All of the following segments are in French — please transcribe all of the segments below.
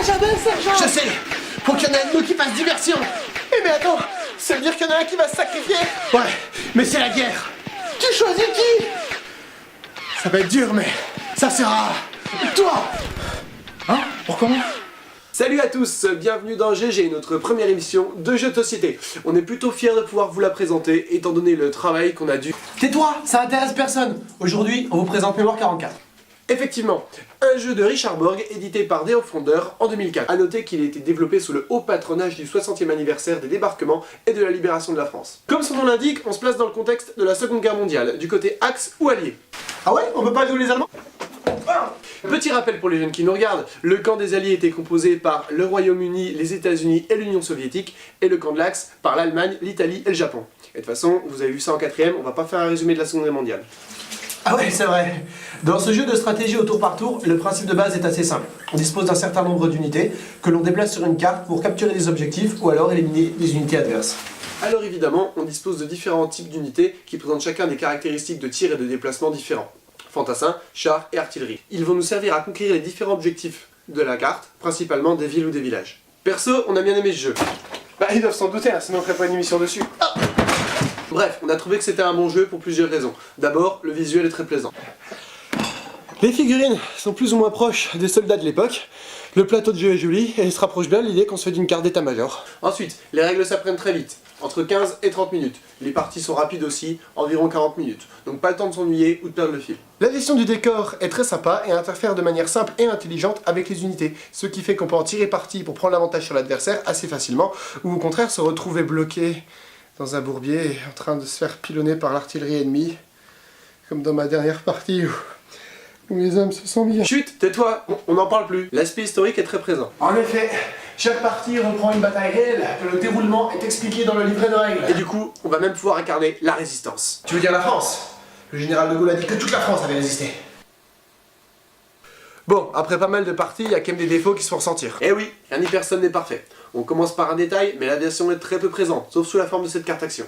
jamais, sergent. Je sais. Pour qu'il y en ait un de nous qui fasse diversion. Eh mais attends, ça veut dire qu'il y en a un qui va se sacrifier. Ouais, mais c'est la guerre. Tu choisis qui? Ça va être dur, mais ça sera... toi. Hein? Pourquoi moi? Salut à tous, bienvenue dans GG, notre première émission de jeux de société. On est plutôt fiers de pouvoir vous la présenter, étant donné le travail qu'on a dû... Tais-toi, ça intéresse personne. Aujourd'hui, on vous présente Mémoire 44. Effectivement, un jeu de Richard Borg édité par Day of Wonder en 2004. A noter qu'il a été développé sous le haut patronage du 60e anniversaire des débarquements et de la libération de la France. Comme son nom l'indique, on se place dans le contexte de la Seconde Guerre mondiale, du côté Axe ou Allié. Ah ouais? On peut pas jouer les Allemands? Petit rappel pour les jeunes qui nous regardent, le camp des Alliés était composé par le Royaume-Uni, les États-Unis et l'Union soviétique, et le camp de l'Axe par l'Allemagne, l'Italie et le Japon. Et de toute façon, vous avez vu ça en 4ème, on va pas faire un résumé de la Seconde Guerre mondiale. Ah ouais, c'est vrai. Dans ce jeu de stratégie au tour par tour, le principe de base est assez simple. On dispose d'un certain nombre d'unités que l'on déplace sur une carte pour capturer des objectifs ou alors éliminer des unités adverses. Alors évidemment, on dispose de différents types d'unités qui présentent chacun des caractéristiques de tir et de déplacement différents. Fantassins, chars et artillerie. Ils vont nous servir à conquérir les différents objectifs de la carte, principalement des villes ou des villages. Perso, on a bien aimé ce jeu. Bah ils doivent s'en douter, hein, sinon on ferait pas une émission dessus. Bref, on a trouvé que c'était un bon jeu pour plusieurs raisons. D'abord, le visuel est très plaisant. Les figurines sont plus ou moins proches des soldats de l'époque. Le plateau de jeu est joli et il se rapproche bien de l'idée qu'on se fait d'une carte d'état-major. Ensuite, les règles s'apprennent très vite, entre 15 et 30 minutes. Les parties sont rapides aussi, environ 40 minutes. Donc pas le temps de s'ennuyer ou de perdre le fil. La gestion du décor est très sympa et interfère de manière simple et intelligente avec les unités, ce qui fait qu'on peut en tirer parti pour prendre l'avantage sur l'adversaire assez facilement, ou au contraire se retrouver bloqué dans un bourbier en train de se faire pilonner par l'artillerie ennemie, comme dans ma dernière partie où les hommes se sont mis. Chut, tais-toi, on n'en parle plus. L'aspect historique est très présent. En effet, chaque partie reprend une bataille réelle, le déroulement est expliqué dans le livret de règles. Et du coup, on va même pouvoir incarner la résistance. Tu veux dire la France? Le général de Gaulle a dit que toute la France avait résisté. Bon, après pas mal de parties, il y a quand même des défauts qui se font ressentir. Eh oui, rien ni personne n'est parfait. On commence par un détail, mais l'aviation est très peu présente, sauf sous la forme de cette carte action.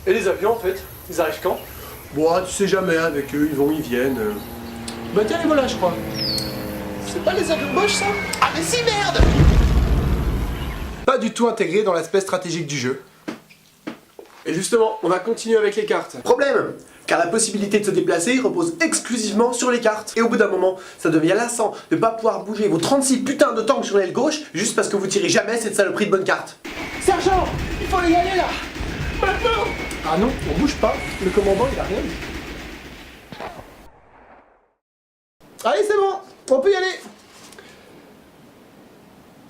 Et les avions en fait, ils arrivent quand? Bon, tu sais jamais, avec eux, ils vont, ils viennent. Bah tiens les voilà je crois. C'est pas les avions Bosch ça? Ah mais si merde! Pas du tout intégré dans l'aspect stratégique du jeu. Et justement, on va continuer avec les cartes. Problème, car la possibilité de se déplacer repose exclusivement sur les cartes. Et au bout d'un moment, ça devient lassant de pas pouvoir bouger vos 36 putains de tanks sur l'aile gauche juste parce que vous tirez jamais cette saloperie de bonne carte. Sergent, il faut y aller là. Maintenant. Ah non, on bouge pas, le commandant il a rien dit. Allez c'est bon, on peut y aller.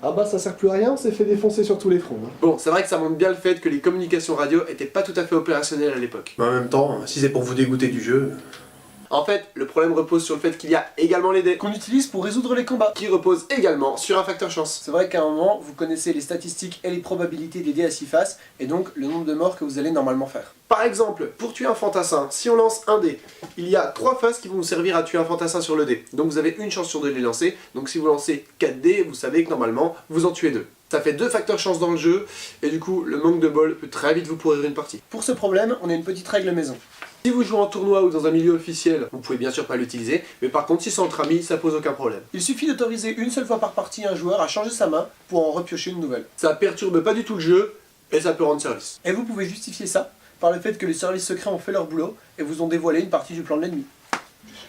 Ah bah ça sert plus à rien, on s'est fait défoncer sur tous les fronts. Bon, c'est vrai que ça montre bien le fait que les communications radio étaient pas tout à fait opérationnelles à l'époque. Mais en même temps, si c'est pour vous dégoûter du jeu... En fait, le problème repose sur le fait qu'il y a également les dés, Qu'on utilise pour résoudre les combats. qui reposent également sur un facteur chance. C'est vrai qu'à un moment, vous connaissez les statistiques et les probabilités des dés à 6 faces, et donc le nombre de morts que vous allez normalement faire. Par exemple, pour tuer un fantassin, si on lance un dé, il y a 3 faces qui vont nous servir à tuer un fantassin sur le dé. Donc vous avez une chance sur 2 de les lancer, donc si vous lancez 4 dés, vous savez que normalement, vous en tuez 2. Ça fait 2 facteurs chance dans le jeu, et du coup, le manque de bol peut très vite vous pourrir une partie. Pour ce problème, on a une petite règle maison. Si vous jouez en tournoi ou dans un milieu officiel, vous pouvez bien sûr pas l'utiliser, mais par contre si c'est entre amis, ça pose aucun problème. Il suffit d'autoriser une seule fois par partie un joueur à changer sa main pour en repiocher une nouvelle. Ça perturbe pas du tout le jeu, et ça peut rendre service. Et vous pouvez justifier ça par le fait que les services secrets ont fait leur boulot et vous ont dévoilé une partie du plan de l'ennemi.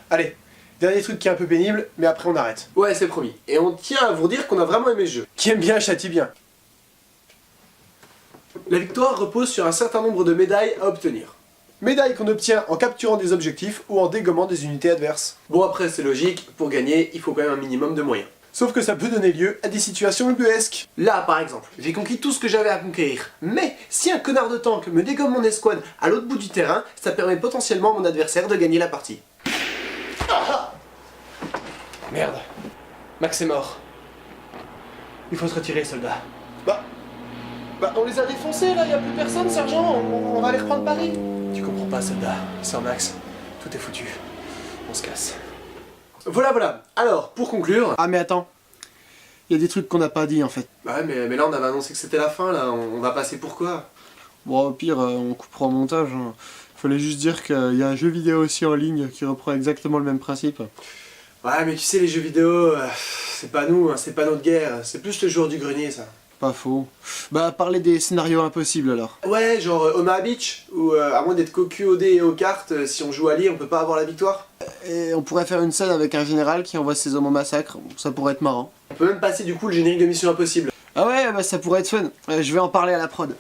Allez, dernier truc qui est un peu pénible, mais après on arrête. Ouais, c'est promis. Et on tient à vous dire qu'on a vraiment aimé ce jeu. Qui aime bien châtie bien. La victoire repose sur un certain nombre de médailles à obtenir. Médaille qu'on obtient en capturant des objectifs ou en dégommant des unités adverses. Bon après c'est logique, pour gagner, il faut quand même un minimum de moyens. Sauf que ça peut donner lieu à des situations ubuesques. Là par exemple, j'ai conquis tout ce que j'avais à conquérir. Mais si un connard de tank me dégomme mon escouade à l'autre bout du terrain, ça permet potentiellement à mon adversaire de gagner la partie. Merde. Max est mort. Il faut se retirer, soldat. Bah on les a défoncés là, y a plus personne sergent, on va aller reprendre Paris. Tu comprends pas, soldat. Sans Max, tout est foutu. On se casse. Voilà. Alors, pour conclure... Ah mais attends. Il y a des trucs qu'on n'a pas dit en fait. Ouais mais là on avait annoncé que c'était la fin là, on va passer pour quoi? Bon, au pire, on coupera au montage. Fallait juste dire qu'il y a un jeu vidéo aussi en ligne qui reprend exactement le même principe. Ouais, mais tu sais, les jeux vidéo, c'est pas nous, hein, c'est pas notre guerre, c'est plus le joueur du grenier, ça. Pas faux. Bah, parler des scénarios impossibles alors. Ouais, genre Omaha Beach, où à moins d'être cocu au dé et aux cartes, si on joue allié, on peut pas avoir la victoire. Et on pourrait faire une scène avec un général qui envoie ses hommes au massacre, ça pourrait être marrant. On peut même passer du coup le générique de Mission Impossible. Ah ouais, bah ça pourrait être fun. Je vais en parler à la prod.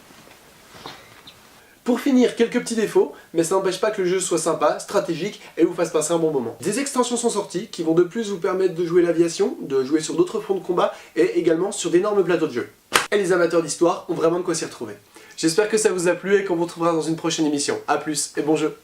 Pour finir, quelques petits défauts, mais ça n'empêche pas que le jeu soit sympa, stratégique et vous fasse passer un bon moment. Des extensions sont sorties qui vont de plus vous permettre de jouer l'aviation, de jouer sur d'autres fronts de combat et également sur d'énormes plateaux de jeu. Et les amateurs d'histoire ont vraiment de quoi s'y retrouver. J'espère que ça vous a plu et qu'on vous retrouvera dans une prochaine émission. A plus et bon jeu.